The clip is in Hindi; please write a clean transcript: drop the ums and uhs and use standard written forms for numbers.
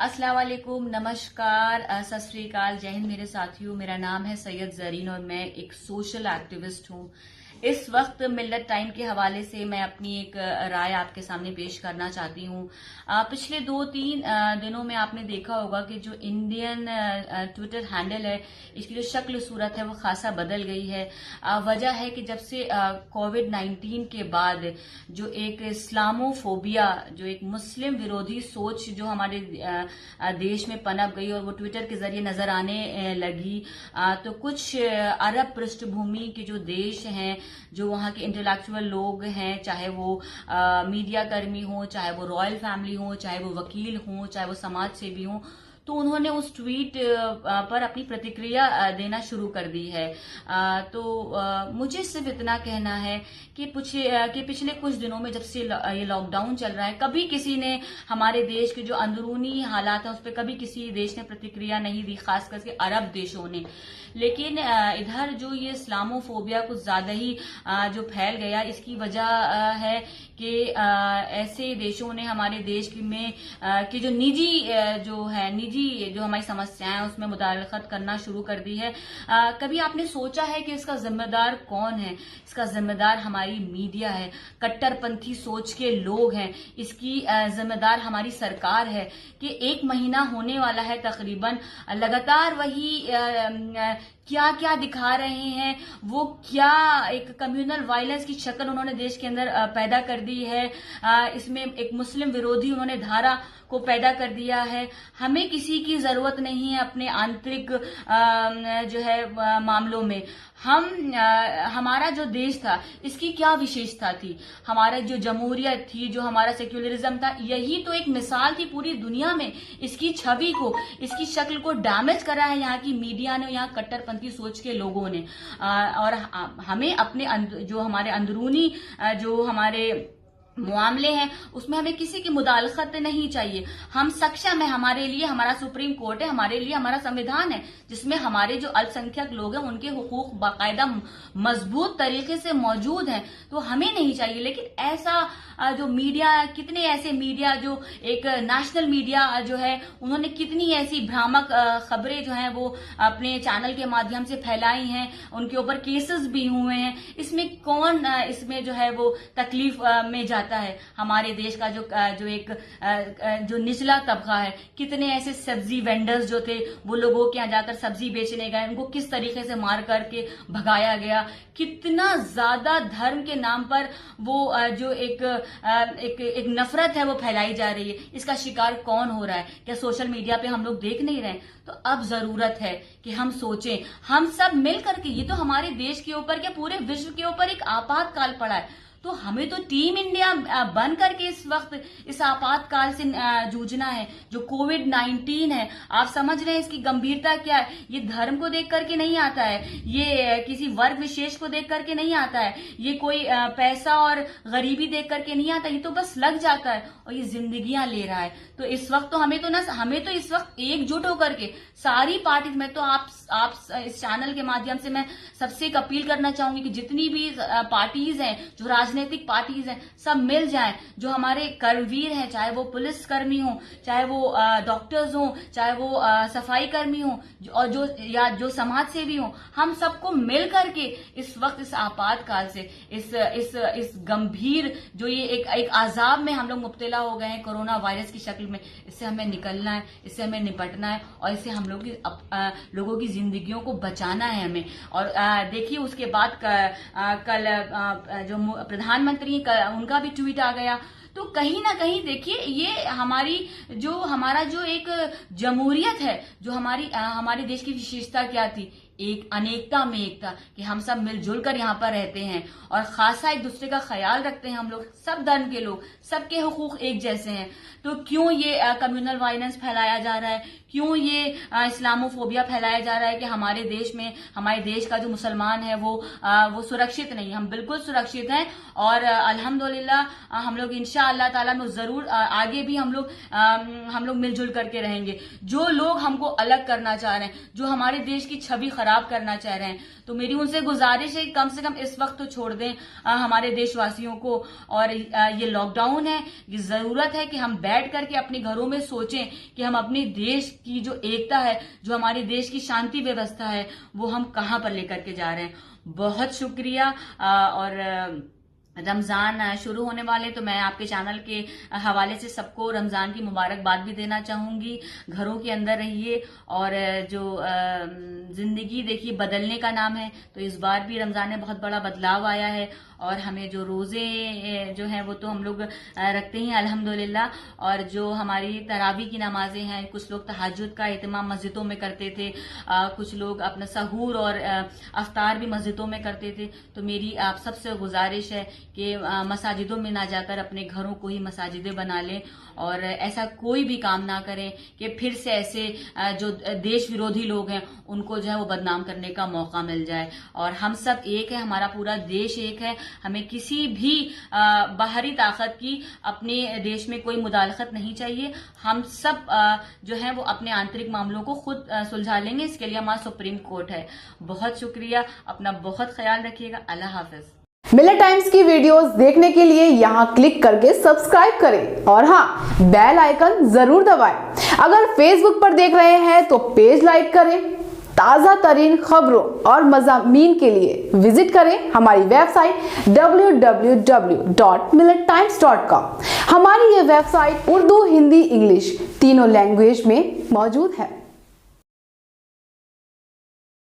अस्सलाम वालेकुम, नमस्कार, सत श्री अकाल, जय हिंद मेरे साथियों। मेरा नाम है सैयद जरीन और मैं एक सोशल एक्टिविस्ट हूँ। इस वक्त मिल्लत टाइम के हवाले से मैं अपनी एक राय आपके सामने पेश करना चाहती हूँ। पिछले 2-3 दिनों में आपने देखा होगा कि जो इंडियन ट्विटर हैंडल है, इसकी जो शक्ल सूरत है वो खासा बदल गई है। वजह है कि जब से कोविड-19 के बाद जो एक इस्लामोफोबिया, जो एक मुस्लिम विरोधी सोच जो हमारे देश में पनप गई और वो ट्विटर के जरिए नजर आने लगी, तो कुछ अरब पृष्ठभूमि के जो देश हैं, जो वहाँ के इंटेलेक्चुअल लोग हैं, चाहे वो मीडिया कर्मी हो, चाहे वो रॉयल फैमिली हो, चाहे वो वकील हो, चाहे वो समाज सेवी हो, तो उन्होंने उस ट्वीट पर अपनी प्रतिक्रिया देना शुरू कर दी है। तो मुझे सिर्फ इतना कहना है कि पिछले कुछ दिनों में जब से ये लॉकडाउन चल रहा है, कभी किसी ने हमारे देश के जो अंदरूनी हालात हैं उस पर कभी किसी देश ने प्रतिक्रिया नहीं दी, खास करके अरब देशों ने। लेकिन इधर जो ये इस्लामोफोबिया कुछ ज्यादा ही जो फैल गया, इसकी वजह है कि ऐसे देशों ने हमारे देश में कि जो निजी जो हमारी समस्याएं हैं उसमें मुदाखलत करना शुरू कर दी है। कभी आपने सोचा है कि इसका जिम्मेदार कौन है? इसका जिम्मेदार हमारी मीडिया है, कट्टरपंथी सोच के लोग हैं। इसकी जिम्मेदार हमारी सरकार है कि 1 महीना होने वाला है तकरीबन, लगातार वही क्या क्या दिखा रहे हैं, वो क्या एक कम्युनल वायलेंस की शक्ल उन्होंने देश के अंदर पैदा कर दी है। इसमें एक मुस्लिम विरोधी उन्होंने धारा को पैदा कर दिया है। हमें किसी की जरूरत नहीं है अपने आंतरिक जो है मामलों में। हमारा जो देश था, इसकी क्या विशेषता थी? हमारा जो जमहूरियत थी, जो हमारा सेक्युलरिज्म था, यही तो एक मिसाल थी पूरी दुनिया में। इसकी छवि को, इसकी शक्ल को डैमेज करा है यहाँ की मीडिया ने, यहाँ कट्टरपंथी सोच के लोगों ने। और हमें अपने जो हमारे अंदरूनी जो हमारे मामले हैं उसमें हमें किसी की मुदाखलत नहीं चाहिए। हम सक्षम है, हमारे लिए हमारा सुप्रीम कोर्ट है, हमारे लिए हमारा संविधान है, जिसमें हमारे जो अल्पसंख्यक लोग हैं उनके हुकूक बाकायदा मजबूत तरीके से मौजूद हैं। तो हमें नहीं चाहिए। लेकिन ऐसा जो मीडिया, कितने ऐसे मीडिया जो एक नेशनल मीडिया जो है, उन्होंने कितनी ऐसी भ्रामक खबरें जो हैं वो अपने चैनल के माध्यम से फैलाई हैं, उनके ऊपर केसेस भी हुए हैं। इसमें कौन इसमें जो है वो तकलीफ में जाता है? हमारे देश का जो निचला तबका है, कितने ऐसे सब्जी वेंडर्स जो थे, वो लोगों के यहाँ जाकर सब्जी बेचने गए, उनको किस तरीके से मार करके भगाया गया। कितना ज्यादा धर्म के नाम पर वो जो एक नफरत है वो फैलाई जा रही है। इसका शिकार कौन हो रहा है? क्या सोशल मीडिया पे हम लोग देख नहीं रहे? तो अब जरूरत है कि हम सोचें, हम सब मिलकर के। ये तो हमारे देश के ऊपर, क्या पूरे विश्व के ऊपर एक आपातकाल पड़ा है, तो हमें तो टीम इंडिया बन करके इस वक्त इस आपातकाल से जूझना है। जो कोविड-19 है, आप समझ रहे हैं इसकी गंभीरता क्या है? ये धर्म को देख करके नहीं आता है, ये किसी वर्ग विशेष को देख करके नहीं आता है, ये कोई पैसा और गरीबी देख करके नहीं आता, ये तो बस लग जाता है और ये जिंदगियां ले रहा है। तो इस वक्त तो हमें तो इस वक्त एकजुट होकर के सारी पार्टी, मैं तो आप इस चैनल के माध्यम से मैं सबसे एक अपील करना चाहूंगी कि जितनी भी पार्टीज हैं, जो राजनीतिक पार्टीज हैं, सब मिल जाएं। जो हमारे कर्मवीर हैं, चाहे वो पुलिस कर्मी हो, चाहे वो डॉक्टर्स हो, चाहे वो सफाई कर्मी हो, और जो समाज सेवी हो, हम सबको मिल करके इस वक्त इस आपातकाल से, इस गंभीर जो ये एक आजाब में हम लोग मुब्तला हो गए हैं कोरोना वायरस की शक्ल में, इससे हमें निकलना है, इससे हमें निपटना है और इससे हम लोगों की जिंदगियों को बचाना है हमें। और देखिए उसके बाद कल जो प्रधानमंत्री उनका भी ट्वीट आ गया। तो कहीं ना कहीं देखिए, ये हमारा जो एक जमहूरियत है, जो हमारे देश की विशेषता क्या थी? एक अनेकता में एकता, कि हम सब मिलजुल कर यहाँ पर रहते हैं और खासा एक दूसरे का ख्याल रखते हैं। हम लोग सब धर्म के लोग, सबके हुकूक एक जैसे हैं। तो क्यों ये कम्युनल वायलेंस फैलाया जा रहा है? क्यों ये इस्लामोफोबिया फैलाया जा रहा है कि हमारे देश में, हमारे देश का जो मुसलमान है वो सुरक्षित नहीं? हम बिल्कुल सुरक्षित हैं और अल्हम्दुलिल्लाह हम लोग इंशाअल्लाह ताला में जरूर आगे भी हम लोग मिलजुल करके रहेंगे। जो लोग हमको अलग करना चाह रहे हैं, जो हमारे देश की छवि खराब खराब करना चाह रहे हैं। तो मेरी उनसे गुजारिश है कि कम से कम इस वक्त तो छोड़ दें हमारे देशवासियों को। और ये लॉकडाउन है, ये जरूरत है कि हम बैठ करके अपने घरों में सोचें कि हम अपने देश की जो एकता है, जो हमारे देश की शांति व्यवस्था है, वो हम कहां पर लेकर के जा रहे हैं। बहुत शुक्रिया। और रमजान शुरू होने वाले, तो मैं आपके चैनल के हवाले से सबको रमजान की मुबारकबाद भी देना चाहूंगी। घरों के अंदर रहिए और जो जिंदगी देखिए बदलने का नाम है, तो इस बार भी रमजान में बहुत बड़ा बदलाव आया है। और हमें जो रोजे जो हैं वो तो हम लोग रखते ही हैं अल्हम्दुलिल्लाह। और जो हमारी तरावी की नमाजें हैं, कुछ लोग तहज्जुद का एहतमाम मस्जिदों में करते थे, कुछ लोग अपना सहूर और अफ्तार भी मस्जिदों में करते थे। तो मेरी आप सबसे गुजारिश है कि मसाजिदों में ना जाकर अपने घरों को ही मसाजिदें बना लें और ऐसा कोई भी काम ना करें कि फिर से ऐसे जो देश विरोधी लोग हैं उनको जो है वो बदनाम करने का मौका मिल जाए। और हम सब एक है, हमारा पूरा देश एक है। हमें किसी भी बाहरी ताकत की अपने देश में कोई मुदाखलत नहीं चाहिए। हम सब जो है वो अपने आंतरिक मामलों को खुद सुलझा लेंगे। इसके लिए हमारा सुप्रीम कोर्ट है। बहुत शुक्रिया, अपना बहुत ख्याल रखिएगा। अल्लाह हाफिज। मिलेट टाइम्स की वीडियोस देखने के लिए यहाँ क्लिक करके सब्सक्राइब करें और हाँ, बेल आइकन जरूर दबाएं। अगर फेसबुक पर देख रहे हैं तो पेज लाइक करें। ताज़ा तरीन खबरों और मज़ामीन के लिए विजिट करें हमारी वेबसाइट www.millettimes.com। हमारी ये वेबसाइट उर्दू, हिंदी, इंग्लिश तीनों लैंग्वेज में मौजूद है।